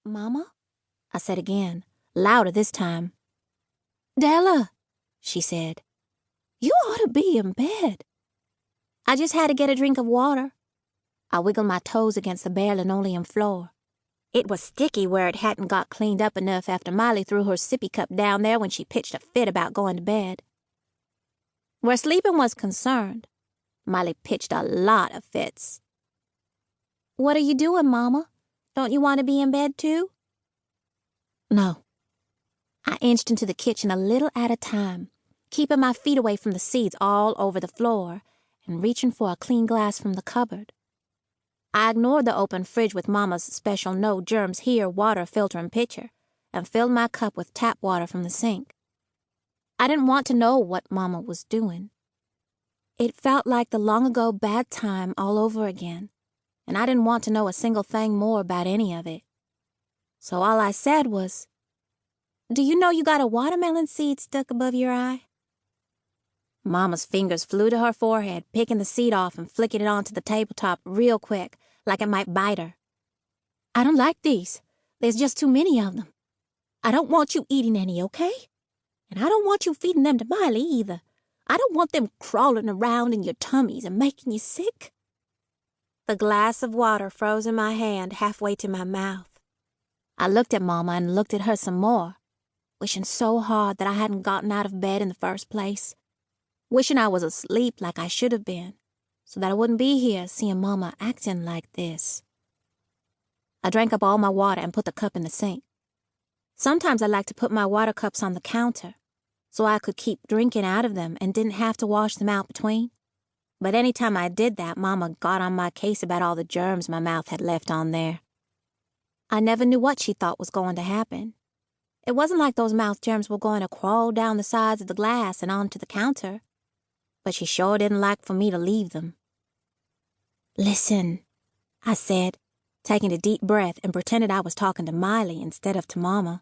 "Mama?" I said again, louder this time. "Della," she said, "you ought to be in bed." "I just had to get a drink of water." I wiggled my toes against the bare linoleum floor. It was sticky where it hadn't got cleaned up enough after Miley threw her sippy cup down there when she pitched a fit about going to bed. Where sleeping was concerned, Miley pitched a lot of fits. "What are you doing, Mama? Don't you want to be in bed too?" No. I inched into the kitchen a little at a time, keeping my feet away from the seeds all over the floor and reaching for a clean glass from the cupboard. I ignored the open fridge with Mama's special no germs here water filter and pitcher and filled my cup with tap water from the sink. I didn't want to know what Mama was doing. It felt like the long ago bad time all over again, and I didn't want to know a single thing more about any of it. So all I said was, "Do you know you got a watermelon seed stuck above your eye?" Mama's fingers flew to her forehead, picking the seed off and flicking it onto the tabletop real quick, like it might bite her. "I don't like these. There's just too many of them. I don't want you eating any, okay? And I don't want you feeding them to Miley either. I don't want them crawling around in your tummies and making you sick." The glass of water froze in my hand halfway to my mouth. I looked at Mama and looked at her some more, wishing so hard that I hadn't gotten out of bed in the first place. Wishing I was asleep like I should have been, so that I wouldn't be here seeing Mama acting like this. I drank up all my water and put the cup in the sink. Sometimes I liked to put my water cups on the counter, so I could keep drinking out of them and didn't have to wash them out between. But any time I did that, Mama got on my case about all the germs my mouth had left on there. I never knew what she thought was going to happen. It wasn't like those mouth germs were going to crawl down the sides of the glass and onto the counter. But she sure didn't like for me to leave them. "Listen," I said, taking a deep breath and pretended I was talking to Miley instead of to Mama.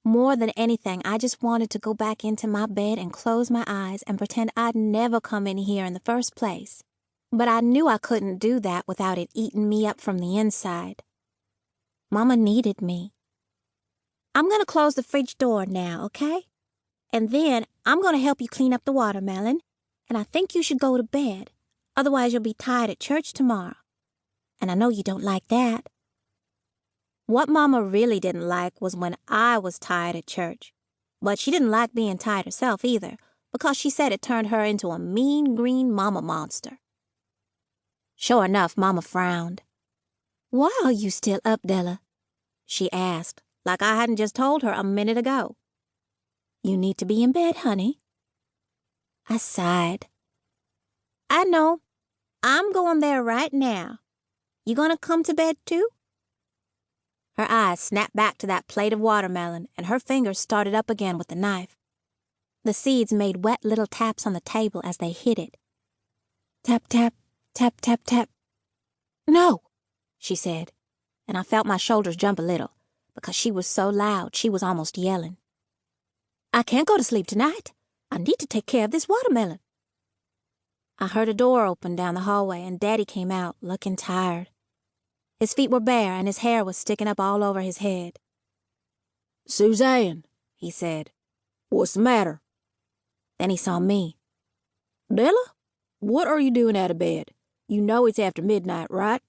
More than anything, I just wanted to go back into my bed and close my eyes and pretend I'd never come in here in the first place. But I knew I couldn't do that without it eating me up from the inside. Mama needed me. "I'm going to close the fridge door now, okay? And then I'm going to help you clean up the watermelon. And I think you should go to bed. Otherwise you'll be tired at church tomorrow. And I know you don't like that." What Mama really didn't like was when I was tired at church. But she didn't like being tired herself either, because she said it turned her into a mean green mama monster. Sure enough, Mama frowned. "Why are you still up, Della?" she asked, like I hadn't just told her a minute ago. "You need to be in bed, honey." I sighed. "I know. I'm going there right now. You gonna come to bed too?" Her eyes snapped back to that plate of watermelon, and her fingers started up again with the knife. The seeds made wet little taps on the table as they hit it. Tap, tap, tap, tap, tap. "No," she said, and I felt my shoulders jump a little, because she was so loud she was almost yelling. "I can't go to sleep tonight. I need to take care of this watermelon." I heard a door open down the hallway, and Daddy came out, looking tired. His feet were bare, and his hair was sticking up all over his head. "Suzanne," he said, "what's the matter?" Then he saw me. "Della, what are you doing out of bed? You know it's after midnight, right?"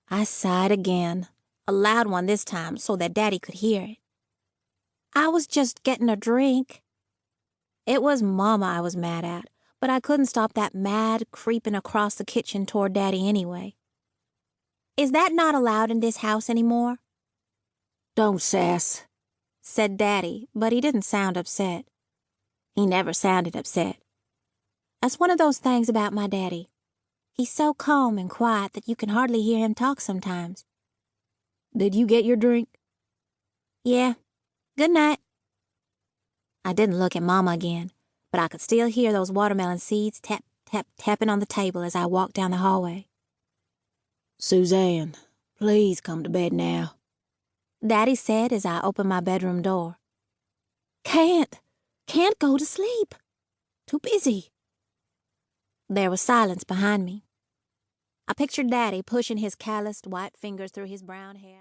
I sighed again, a loud one this time so that Daddy could hear it. "I was just getting a drink." It was Mama I was mad at, but I couldn't stop that mad creeping across the kitchen toward Daddy anyway. "Is that not allowed in this house anymore?" "Don't sass," said Daddy, but he didn't sound upset. He never sounded upset. That's one of those things about my Daddy. He's so calm and quiet that you can hardly hear him talk sometimes. "Did you get your drink?" "Yeah. Good night." I didn't look at Mama again, but I could still hear those watermelon seeds tap, tap, tapping on the table as I walked down the hallway. "Suzanne, please come to bed now," Daddy said as I opened my bedroom door. Can't go to sleep. Too busy." There was silence behind me. I pictured Daddy pushing his calloused white fingers through his brown hair.